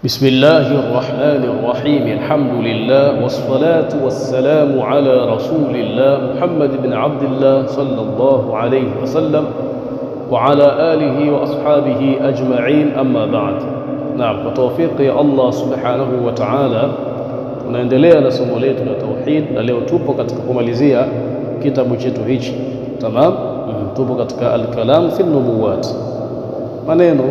بسم الله الرحمن الرحيم. الحمد لله والصلاة والسلام على رسول الله محمد بن عبد الله صلى الله عليه وسلم وعلى آله وأصحابه أجمعين، أما بعد. نعم، وتوفيق الله سبحانه وتعالى tunaendelea na somo letu la tauhid, na leo tupo katika kumalizia kitabu chetu hichi. Tamam, tupo katika al-kalam fi nubuwat, maneno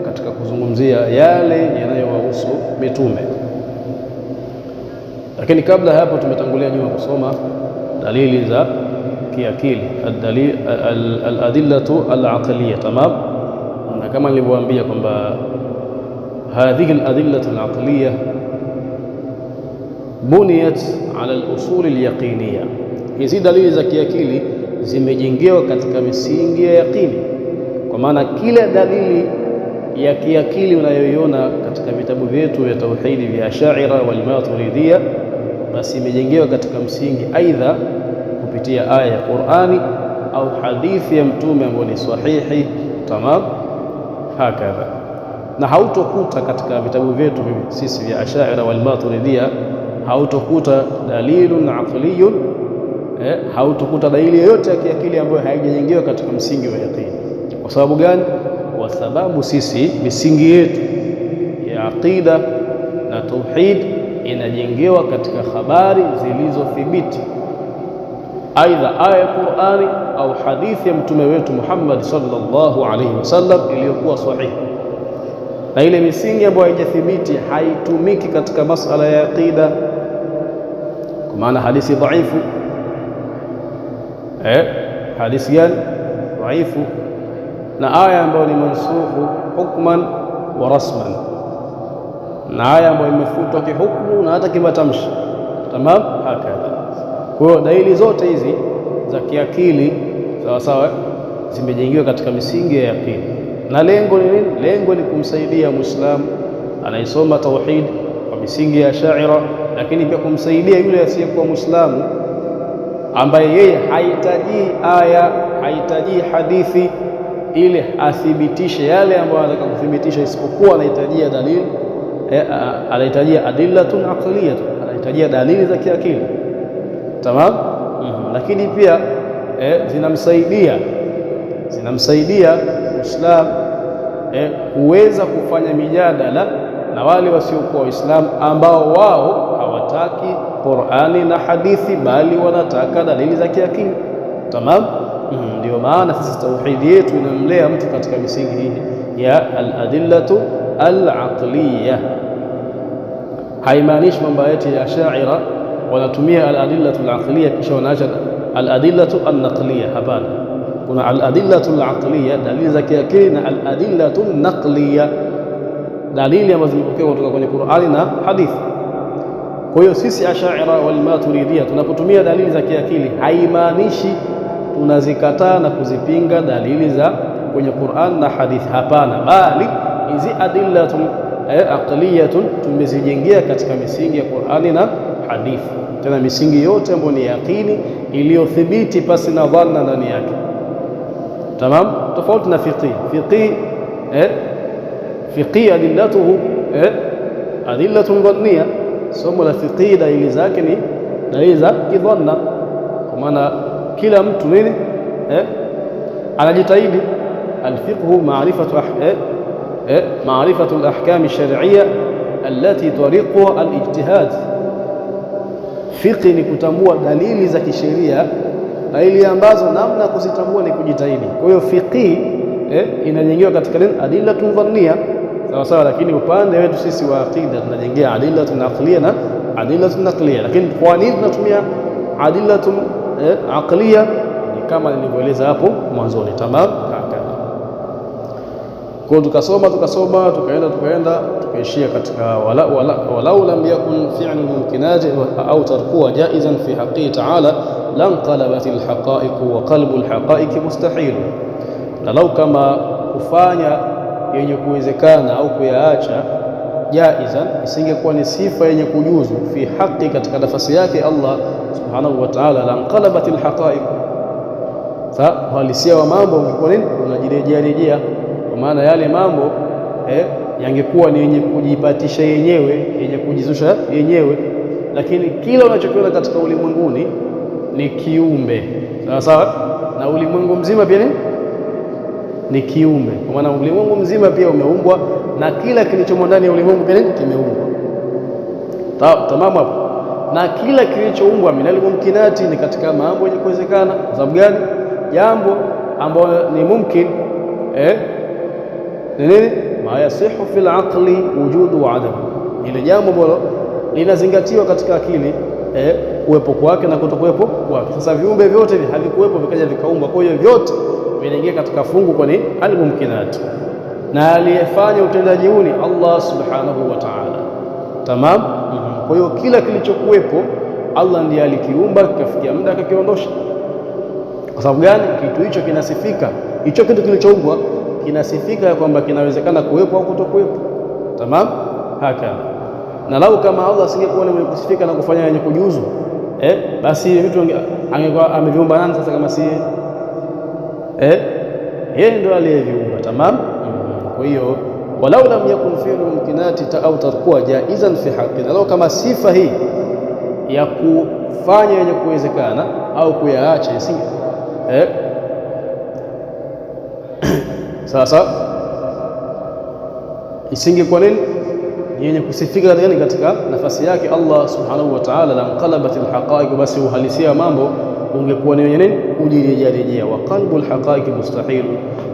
katika kuzungumzia yale yanayowahusu mitume. Lakini kabla hapo tumetangulia nyuma kusoma dalili za kiakili, al-adillatu al-aqliyah. Tamam, na kama nilivyowaambia kwamba hadhihi al-adillatu al-aqliyah buniyat ala al-usul al-yaqiniyah. Hizi dalili za kiakili zimejengewa katika misingi ya yaqini, kwa maana kila dalili ya kiakili unayoiona katika vitabu vyetu vya tauhidi vya Ash'ari wal Maturidiyya, basi imejengewa katika msingi aidha kupitia aya ya Qur'ani au hadithi ya mtume ambayo ni sahihi. Tamam, hakadha. Na hautokuta katika vitabu vyetu sisi vya Ash'ari wal Maturidiyya, hautokuta dalilun aqliyun, hautokuta dalili yoyote ya kiakili ambayo haijajengewa katika msingi wa yaqini. Kwa sababu gani? Kwa sababu sisi misingi yetu ya aqida na tauhid inajengewa katika habari zilizothibiti, aidha aya ya Qur'ani au hadithi ya mtume wetu Muhammad sallallahu alaihi wasallam iliyokuwa sahihi. Na ile misingi ambayo haijathibiti haitumiki katika masala ya aqida, kwa maana hadithi dhaifu. Hadithi gani dhaifu? Na aya ambayo ni mansukhu hukman wa rasman, na aya ambayo imefutwa kihukumu na hata kimatamshi. Tamam, hakadha. Kwa hiyo dalili zote hizi za kiakili sawa sawa zimejengewa katika misingi ya yaqini, na lengo ni nini? Lengo ni kumsaidia Muislamu anayesoma tauhid kwa misingi ya Ash'ari, lakini pia kumsaidia yule asiyekuwa Muislamu ambaye yeye hahitaji aya, hahitaji hadithi ili athibitishe yale ambayo anataka kuthibitisha, isipokuwa anahitajia dalili, anahitajia adillatun aqliyah, anahitajia dalili za kiakili. Tamam. Lakini pia zinamsaidia Muislam kuweza kufanya mijadala na wale wasiokuwa Waislamu ambao wao hawataki Qur'ani na hadithi, bali wanataka dalili za kiakili. Tamam. Ndio maana sisi tauhidi yetu inamlea mtu katika misingi hii ya al-adillatu al-aqliyah. Haimaanishi mambo yetu ya Ash'ari wanatumia al-adillatu al-aqliyah kisha wanaacha al-adillatu an-naqliyah. Hapana, kuna al-adillatu al-aqliyah, dalili za kiakili, na al-adillatu an-naqliyah, dalili ambazo zimepokea kutoka kwenye Qur'ani na hadithi. Kwa hiyo sisi Ash'ari wal Maturidiyya tunapotumia dalili za kiakili haimaanishi tunazikataa na kuzipinga dalili za kwenye Qur'an na hadithi. Hapana, bali hizi adillatun aqliyatun tumezijengea katika misingi ya Qur'ani na hadithi, tena misingi yote ambayo ni yaqini iliyothibiti pasi na dhanna ndani yake. Tamam, tofauti na fiqhi adillatuhu adillatun dhanniya. Somo la fiqhi dalili zake ni dalili za kidhanna, kwa maana kila mtu nini anajitahidi. Alfiqhu maarifatu alahkam alshar'iyya allati tariquha alijtihad. Fiqhi ni kutambua dalili za kisheria, dalili ambazo namna kuzitambua ni kujitahidi. Kwa hiyo fiqhi inajengewa katika adillatun dhanniya, sawa sawa. Lakini upande wetu sisi wa aqida tunajengea adillatun aqliyah na adillatun naqliyah. Lakini kwa nini tunatumia adillatun aqliyah? Ni kama nilivyoeleza hapo mwanzoni. Tamam, kwa tukasoma tukaenda tukaishia katika walau lam yakun fi'lu mumkinat au tarkuwa jaizan fi haqqi ta'ala lanqalabat alhaqa'iq wa qalbu alhaqa'iq mustahil. Na lau kama kufanya yenye kuwezekana au kuyaacha jaizan isingekuwa ni sifa yenye kujuzu fi haqqi, katika nafasi yake Allah subhanahu wa ta'ala, lanqalabat alhaqa'iq, uhalisia wa mambo ungekuwa nini? Unajirejea, kwa maana yale mambo yangekuwa ni yenye kujipatisha yenyewe, yenye kujizusha yenyewe, lakini kila unachokiona katika ulimwenguni ni kiumbe, sawa sawa, na ulimwengu mzima pia ni kiumbe, kwa maana ulimwengu mzima pia umeumbwa na kila kilichomo ndani ya ulimwengu pia kimeumbwa. Tamamu hapo. Na kila kilichoumbwa minal mumkinati, ni katika mambo yenye kuwezekana. Kwa sababu gani? Jambo ambalo ni mumkin ni nini? Ma yasihu fil aqli wujudu wa adam, ile jambo ambalo linazingatiwa katika akili kuwepo kwake na kutokuwepo kwake. Sasa viumbe vyote havikuwepo vikaja vikaumbwa, kwa hiyo vyote vinaingia katika fungu kwa ni al-mumkinat, na aliyefanya utendaji huu ni Allah subhanahu wa ta'ala. Tamam. Kwa hiyo kila kilichokuwepo Allah ndiye alikiumba, kikafikia muda akakiondosha. Kwa sababu gani? Kitu hicho kinasifika, hicho kitu kilichoumbwa kinasifika ya kwamba kinawezekana kuwepo au kutokuwepo. Tamam. Haka na lau kama Allah asingekuwa ni mwenye kusifika na kufanya yenye kujuzu, basi vitu angekuwa ameviumba nani sasa kama si yeye ndo aliyeviumba. Tamam. Kwa hiyo walau lam yakun fi'lu mumkinati au tarkuwa jaizan fi haqqi, lau kama sifa hii ya kufanya yenye kuwezekana au kuyaacha isinge sasa isingekuwa nini yenye kusifika katika nafasi yake Allah subhanahu wa ta'ala, la inqalabat alhaqaiq, basi uhalisia mambo ungekuwa ni nini? Kujirejerejea. Wa qalbul haqaiq mustahil,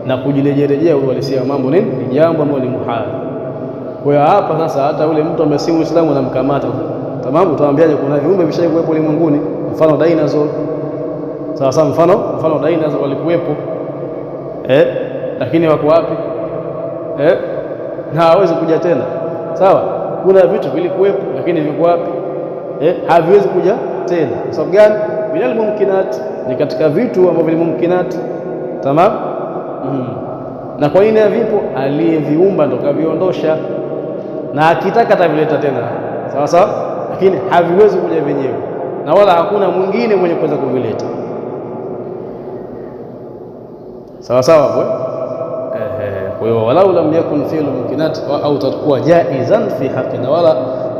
na kujirejerejea uhalisia mambo ni jambo ambalo ni muhali. Kwa hiyo hapa sasa hata yule mtu ambaye si Muislamu anamkamata, tamam, utaambiaje? Kuna viumbe vishaikuwepo ulimwenguni, mfano dinosaur. Sasa mfano dinosaur walikuwepo, lakini wako wapi? Na hawezi kuja tena. Sawa, kuna vitu vilikuwepo lakini viko wapi? Haviwezi kuja tena. Kwa sababu gani? Minal mumkinat, ni katika vitu ambavyo ni mumkinat. Tamam. Na kwa nini vipo? Aliyeviumba ndo kaviondosha, na akitaka atavileta tena. Sawa sawa, lakini haviwezi kuja wenyewe, na wala hakuna mwingine mwenye kuweza kuvileta. Sawa sawa hapo. Kwa hiyo walau lam yakun fi'lu mumkinat au tarkuwa jaizan fi haqqi,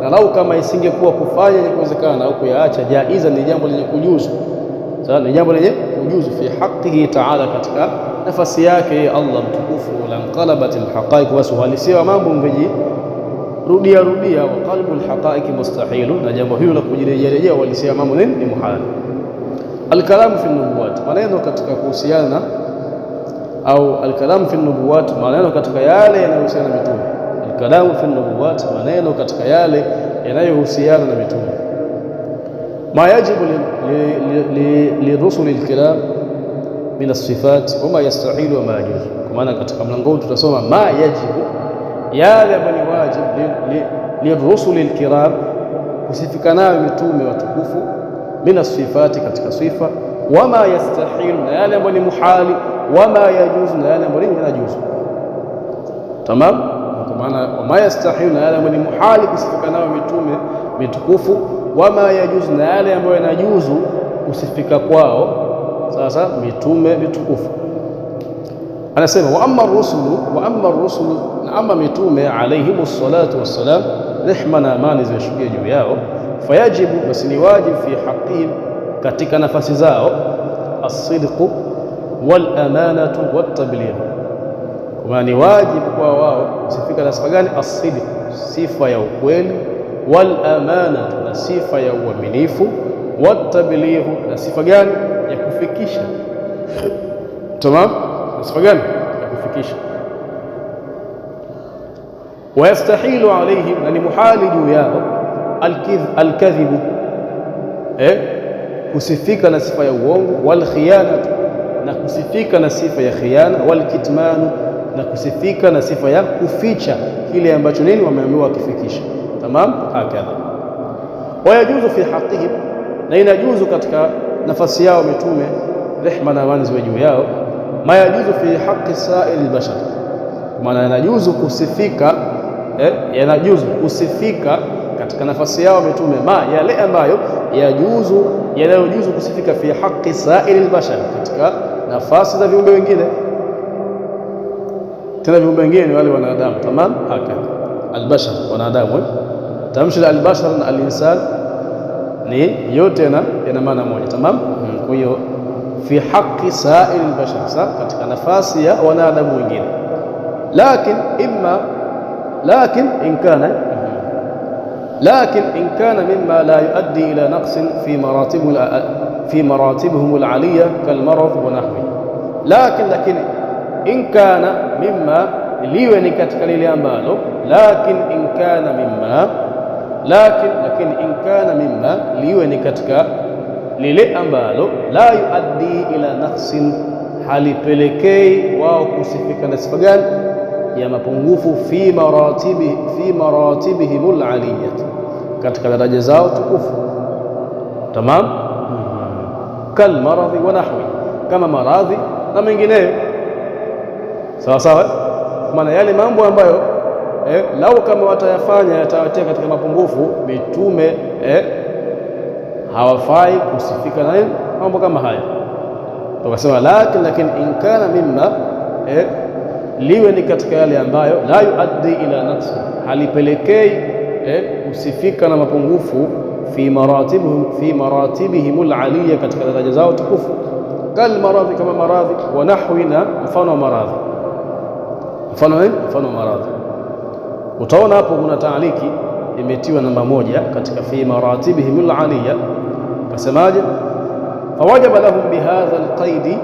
na lau kama isingekuwa kufanya yenye kuwezekana au kuyaacha, jaizan ni jambo lenye kujuzu. Sawa, ni jambo lenye kujuzu fi haqqihi ta'ala, katika nafasi yake Allah mtukufu. La inqalabat alhaqaiq, wasuhalisia mambo ungejirudia rudia. Wa qalbul haqaiq mustahil, na jambo hilo la kujirejelea uhalisia mambo ni muhali. Alkalamu fi nubuwat, maneno katika kuhusiana au alkalamu fi nubuwat, maneno katika yale yanayohusiana na mitume. Alkalamu fi nubuwat, maneno katika yale yanayohusiana na mitume. Ma yajibu lirusuli alkiram min as-sifat wama yastahilu wama yajuz. Kwa maana katika mlango huu tutasoma ma yajibu, yale ambayo ni wajib lirusuli alkiram, kusifika nayo mitume watukufu, min as-sifati, katika sifa, wama yastahilu, na yale ambayo ni muhali, wama yajuzu, na yale ambayo ni yanajuzu. Tamam. Kwa maana wama yastahilu, na yale ambayo ni muhali kusifika nayo mitume mitukufu, wama yajuzu, na yale ambayo yanajuzu kusifika kwao sasa mitume mitukufu. Anasema wa amma rusulu, na amma mitume alayhimus salatu wassalam, rehma na amani zishukie juu yao, fayajibu, basi ni wajibu, fi haqqihim, katika nafasi zao, as-sidqu wal amanatu wat tabligh. Kwa maana ni wajibu kwa wao kusifika na sifa gani? As-sidq, sifa ya ukweli, wal amanatu, na sifa ya uaminifu, wat tabligh, na sifa gani? Ya kufikisha. Tamam, sifa gani? Ya kufikisha. Wayastahilu alayhim, na ni muhali juu yao, alkadhibu, kusifika na sifa ya uongo, wal khiyanatu, na kusifika na sifa ya khiana, wal kitmanu, na kusifika na sifa ya kuficha kile ambacho nini wameambiwa wakifikisha. Tamam. Hakadha wayajuzu fi haqqihim, na inajuzu katika nafasi yao mitume, rehma na amani ziwe juu yao, ma yajuzu fi haqqi sa'il albashar, maana yanajuzu kusifika yanajuzu kusifika katika nafasi yao mitume, yale ambayo yanayojuzu kusifika fi haqqi sa'il albashar, katika nafasi za viumbe wengine. tena viumbe wengine ni wale wanadamu. Tamam, hakadha albashar, wanadamu. Tamshi la albashar na alinsan ni yote yana maana moja. Tamam. Kwa hiyo fi haqqi sa'il albashar, katika nafasi ya wanadamu wengine, lakin in kana mimma la yuaddi ila naqsin fi maratibihim al'aliyya kalmarad wa nahwi. Lakin in kana mimma, liwe ni katika lile ambalo, lakin in kana mimma, liwe ni katika lile ambalo la yuaddi ila naqsin, halipelekei wao kusifika na sifa gani? Ya mapungufu, fi maratibihim aliyya, katika daraja zao tukufu. Tamam. Kal maradhi wa nahwi, kama maradhi na mengineyo. Sawa sawa. Maana yale mambo ambayo lau kama watayafanya yatawatia katika mapungufu, mitume hawafai kusifika na mambo kama haya. Tukasema lakini in kana mimma, liwe ni katika yale ambayo la yuaddi ila naqsi, halipelekei kusifika na mapungufu, fi maratibihim aliyya, katika daraja zao tukufu. Kal maradhi, kama maradhi, wa nahwi, na mfano wa maradhi. Mfano wa maradhi, utaona hapo kuna taaliki imetiwa namba 1 katika fi maratibihim aliyya. Kasemaje? Fawajaba lahum bihadha alqaidi,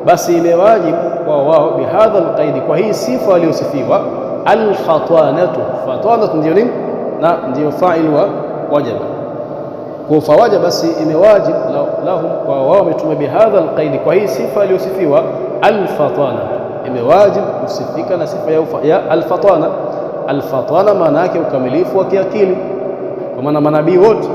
basi imewajibu kwa wao, bihadha alqaidi, kwa hii sifa waliosifiwa, alfatwanatu. Fatwanatu ndio nini? Na ndio fa'il wa wajaba. Kwa fawajaba, basi imewajibu lahum kwa wao mitume, bihadha alqaidi, kwa hii sifa waliosifiwa, alfatwana, imewajibu kusifika na sifa ya alfatwana. Alfatwana maana yake ukamilifu wa kiakili, kwa maana manabii wote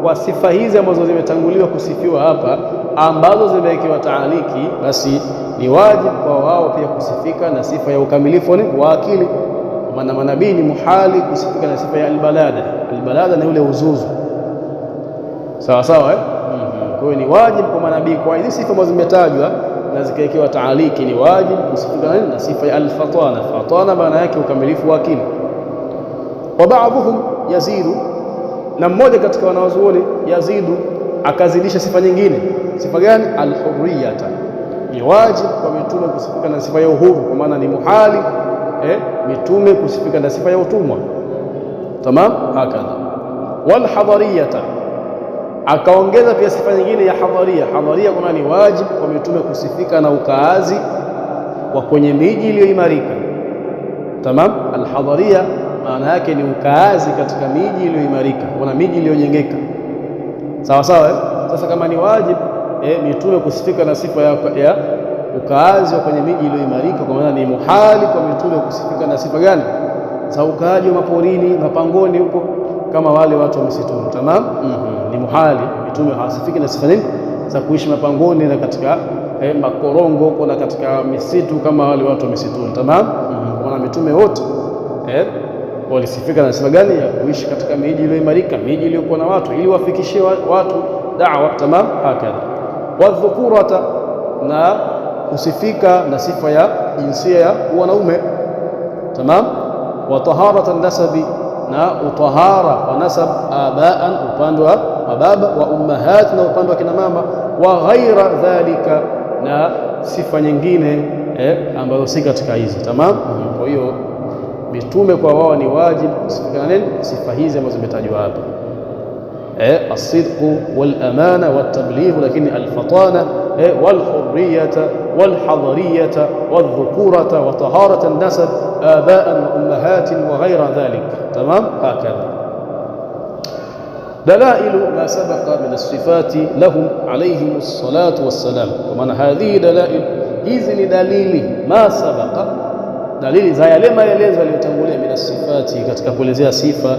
kwa sifa hizi ambazo zimetanguliwa kusifiwa hapa, ambazo zimewekewa taaliki, basi ni wajibu kwa wao pia kusifika na sifa ya ukamilifu wa akili. Kwa maana manabii ni muhali kusifika na sifa ya albalada. Albalada ni ule uzuzu. Sawa sawa. Kwa hiyo ni wajibu kwa manabii, kwa hizi sifa ambazo zimetajwa na zikawekewa taaliki, ni wajibu kusifika na sifa ya alfatwana. Fatwana maana yake ukamilifu wa akili. Wa ba'dhuhum yazidu, na mmoja katika wanawazuoni yazidu, akazidisha sifa nyingine. Sifa gani? Alhurriyata, ni wajibu kwa mitume kusifika na sifa ya uhuru, kwa maana ni muhali mitume kusifika na sifa ya utumwa. Tamam, hakadha. Walhadhariyata, akaongeza pia sifa nyingine ya hadharia. Hadharia kwa maana ni wajibu kwa mitume kusifika na ukaazi wa kwenye miji iliyoimarika. Tamam. Alhadharia maana yake ni ukaazi katika miji iliyoimarika, kuna miji iliyojengeka. Sawa sawa. Sasa kama ni wajibu mitume kusifika na sifa ya ukaazi wa kwenye miji iliyoimarika, kwa maana ni muhali kwa mitume kusifika na sifa gani? Za ukaaji wa maporini, mapangoni huko, kama wale watu wa msituni. Tamam. Ni muhali mitume hawasifiki na sifa nini za kuishi mapangoni na katika makorongo huko na katika misitu kama wale watu wa misituni. Tamam. Kwa maana mitume wote walisifika na sifa gani? Ya kuishi katika miji iliyoimarika, miji iliyokuwa na watu, ili wafikishie watu da'wa. Tamam, hakadha. Wadhukurata, na kusifika na sifa ya jinsia ya wanaume. Tamam. Wa taharatan nasabi, na utahara wa nasab, abaan, upande wa baba, wa ummahat, na upande wa kina mama, wa ghaira dhalika, na sifa nyingine ambazo si katika hizi. Tamam. Kwa hiyo mitume kwa wao ni wajibu kusifika na sifa hizi ambazo zimetajwa hapa, as-sidqu wal amana wat tabligh, lakini al-fatana wal hurriyata wal hadariyata wal dhukurata wa taharata an-nasab abaan wa ummahatin wa ghayra dhalik. Tamam, hakadha. Dalailu ma sabaqa min as-sifati lahum alayhim as-salatu was-salam, kwa maana hadhihi dalail, hizi ni dalili, ma sabaqa, dalili za yale maelezo yaliyotangulia, min as-sifati, katika kuelezea sifa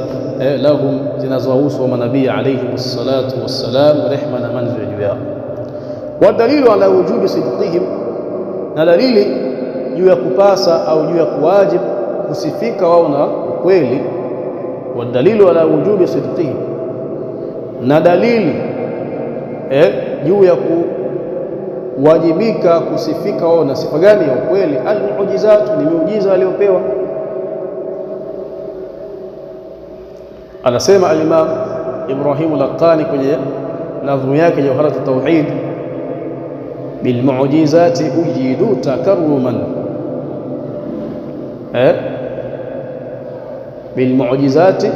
lahum zinazohusu manabii alayhim as-salatu was-salam, rehma na manzo juu yao. Wa dalilu ala wujubi sidqihim, na dalili juu ya kupasa au juu ya kuwajibu kusifika wao na ukweli. Wa dalilu ala wujubi sidqihim, na dalili juu ya wajibika kusifika wao na sifa gani ya ukweli? Almu'jizat, ni miujiza aliyopewa. Anasema al-Imam Ibrahim al-Laqani kwenye nadhmu yake Jawharat at-Tauhid, bilmu'jizati ujidu takarruman, bilmu'jizati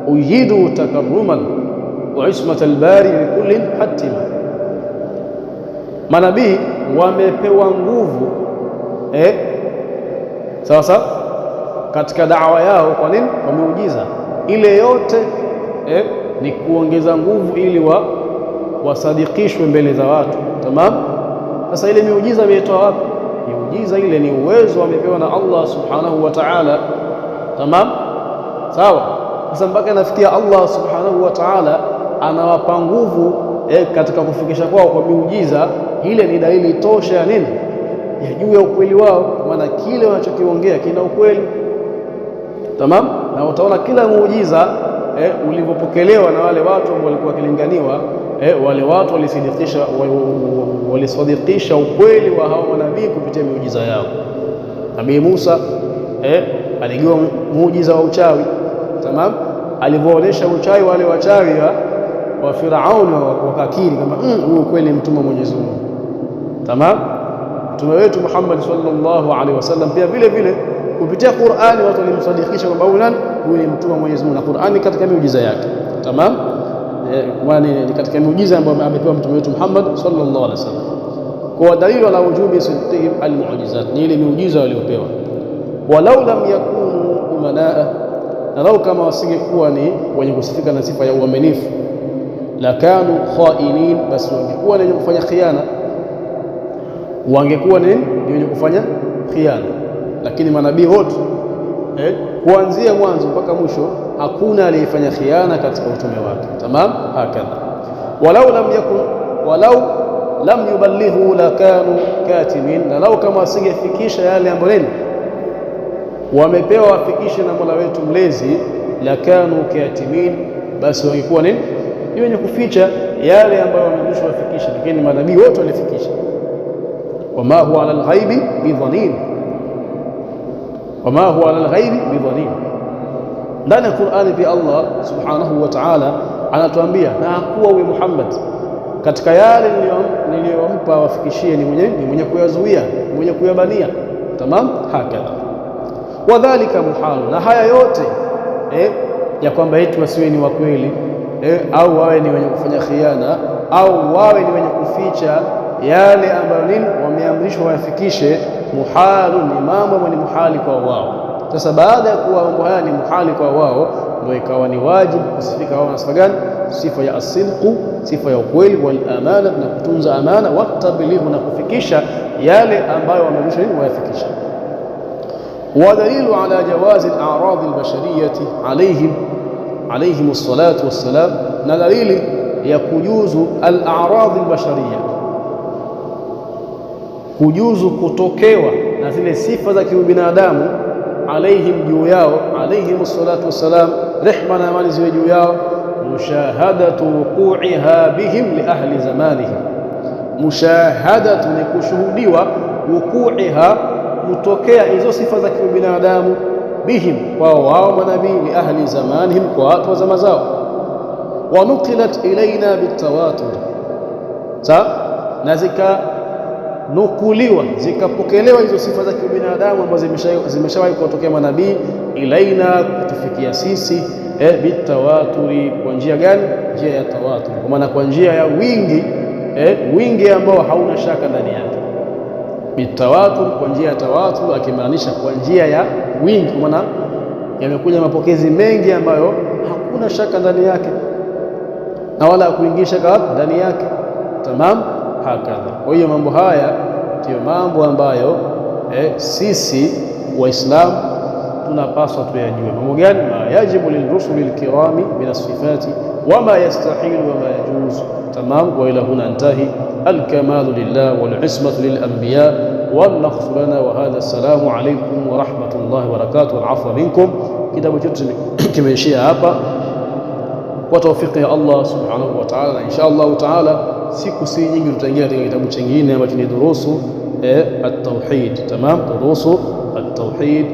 ujidu takarruman wa ismat al-bari likulli hatima. Manabii wamepewa nguvu sasa katika da'wa yao. Kwa nini? Kwa miujiza ile yote ni kuongeza nguvu ili wasadikishwe mbele za watu. Tamam. Sasa ile miujiza imetoa wapi? Miujiza ile ni uwezo wamepewa na Allah subhanahu wa ta'ala. Tamam, sawa. Sasa mpaka nafikia Allah subhanahu wa ta'ala anawapa nguvu katika kufikisha kwao kwa miujiza ile, ni dalili tosha ya nini? Ya juu ya ukweli wao, kwa maana kile wanachokiongea kina ukweli. Tamam. Na utaona kila muujiza ulivyopokelewa na wale watu ambao walikuwa wakilinganiwa, wale watu walisadikisha ukweli wa hao manabii kupitia miujiza yao. Nabii Musa alijua muujiza wa uchawi. Tamam. Alivyoonyesha uchawi wale wachawi wa Firauni wakakiri kama huyu kweli mtume wa Mwenyezi Mungu. Tamam. Mtume wetu Muhammad sallallahu alaihi wasallam pia vile vile kupitia Qur'ani watu walimsadikisha kwamba huyu ni mtume wa Mwenyezi Mungu, na Qur'ani katika miujiza yake. Tamam. Ni katika miujiza ambayo amepewa mtume wetu Muhammad sallallahu alaihi wasallam. Kwa dalili ala wujubi sidqihim almu'jizat, ni ile miujiza waliopewa. Walau lam yakunu umanaa, na lau kama wasingekuwa ni wenye kusifika na sifa ya uaminifu, lakanu khainin, basi wangekuwa ni wenye kufanya khiana, wangekuwa ni wenye kufanya khiana. Lakini manabii wote kuanzia mwanzo mpaka mwisho hakuna aliyefanya khiana katika utume wake. Tamam. Hakadha walau lam yuballighu lakanu katimin, na lau kama wasingefikisha yale ambayo wamepewa wafikishe na Mola wetu mlezi, lakanu katimin, basi wangekuwa ni wenye kuficha yale ambayo wameamrishwa wafikishe. Lakini manabii wote walifikisha. Wama huwa ala alghaibi bidhanin, wama huwa ala alghaibi bidhanin. Ndani ya Qur'ani pia Allah subhanahu wa ta'ala anatuambia, na hakuwa huyu Muhammad katika yale niliyompa wafikishie ni mwenye kuyazuia, mwenye kuyabania. Tamam. Hakadha wadhalika muhalu, na haya yote ya kwamba eti wasiwe ni wa kweli au wawe ni wenye kufanya khiana au wawe ni wenye kuficha yale ambayo wameamrishwa wayafikishe, muhalu, ni mambo ambayo ni muhali kwa wao. Sasa baada ya kuwa mambo haya ni muhali kwa wao, ndio ikawa ni wajibu kusifika wao na sifa gani? Sifa ya asidqu, sifa ya ukweli, wal amana, na kutunza amana, watablighu, na kufikisha yale ambayo wameamrishwa wayafikishe. ودليل على جواز الأعراض البشرية عليهم الصلاة والسلام، دليل يكجوز الأعراض البشرية، kujuzu kutokewa na zile sifa za kibinadamu, alaihim, juu yao, alaihim salatu wassalam, rehma na amani ziwe juu yao. Mushahadatu wuqu'iha bihim li ahli zamanihim, mushahadatu ni kushuhudiwa, wuqu'iha, kutokea hizo sifa za kibinadamu, bihim, kwa wao manabii, li ahli zamanihim, kwa watu wa zama zao. Wa nuqilat ilaina bitawatur, na nukuliwa zikapokelewa hizo sifa za kibinadamu ambazo zimeshawahi kutokea manabii, ilaina, kutufikia sisi, bitawaturi. Kwa njia gani? Njia ya tawatur, kwa maana kwa njia ya wingi, wingi ambao hauna shaka ndani yake. Bitawatur, kwa njia ya tawatur, akimaanisha kwa njia ya wingi, kwa maana yamekuja mapokezi mengi ambayo hakuna shaka ndani yake na wala kuingisha ndani yake. Tamam. Hakadha. Kwa hiyo mambo haya ndiyo mambo ambayo sisi Waislamu tunapaswa tuyajue. Mambo gani? Ma yajibu lilrusuli lkirami min as-sifati wama yastahilu wama yajuz. Tamam. Wa ila huna intahi. Alkamalu lillah walismatu lilanbiya walnakhsu lana wa hadha. Assalamu alaykum wa rahmatullahi wa barakatuh wal afwa minkum. Kitabu chetu kimeishia hapa kwa tawfiki ya Allah subhanahu wa ta'ala, na insha Allah ta'ala siku si nyingi tutaingia katika kitabu chingine ambacho ni durusu at-tauhid. Tamam, durusu at-tauhid